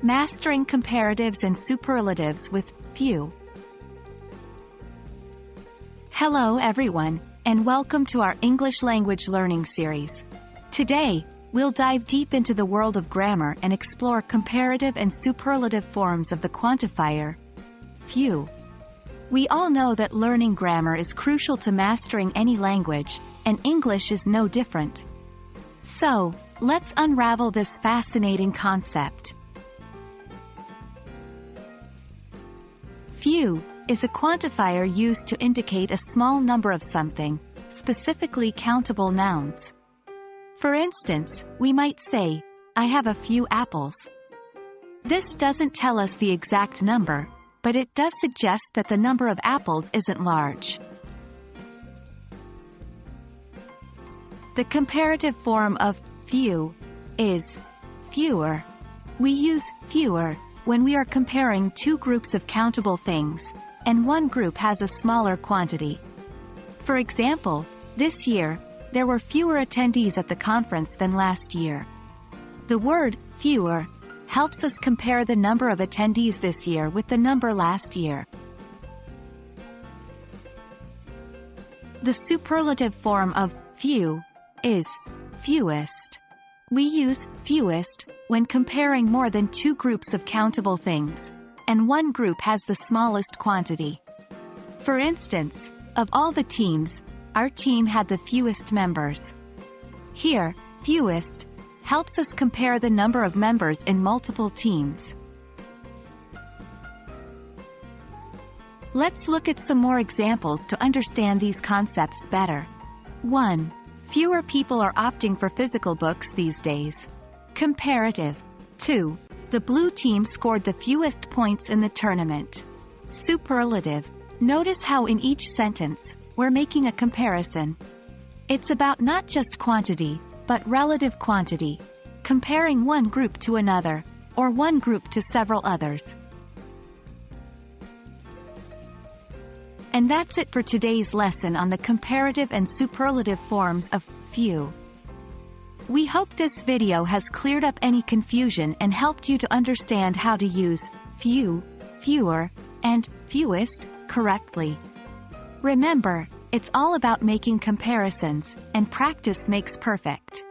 Mastering Comparatives and Superlatives with Few. Hello everyone, and welcome to our English language learning series. Today, we'll dive deep into the world of grammar and explore comparative and superlative forms of the quantifier, few. We all know that learning grammar is crucial to mastering any language, and English is no different. So, let's unravel this fascinating concept. Few is a quantifier used to indicate a small number of something, specifically countable nouns. For instance, we might say, I have a few apples. This doesn't tell us the exact number, but it does suggest that the number of apples isn't large. The comparative form of few is fewer. We use fewer when we are comparing two groups of countable things, and one group has a smaller quantity. For example, this year, there were fewer attendees at the conference than last year. The word fewer helps us compare the number of attendees this year with the number last year. The superlative form of few is fewest. We use fewest when comparing more than two groups of countable things, and one group has the smallest quantity. For instance, of all the teams, our team had the fewest members. Here, fewest helps us compare the number of members in multiple teams. Let's look at some more examples to understand these concepts better. 1. Fewer people are opting for physical books these days. Comparative. 2. The blue team scored the fewest points in the tournament. Superlative. Notice how in each sentence, we're making a comparison. It's about not just quantity, but relative quantity, comparing one group to another, or one group to several others. And that's it for today's lesson on the comparative and superlative forms of few. We hope this video has cleared up any confusion and helped you to understand how to use few, fewer, and fewest correctly. Remember, it's all about making comparisons, and practice makes perfect.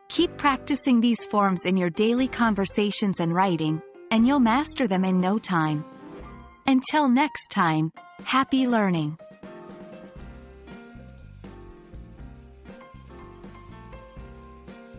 Keep practicing these forms in your daily conversations and writing, and you'll master them in no time. Until next time, happy learning!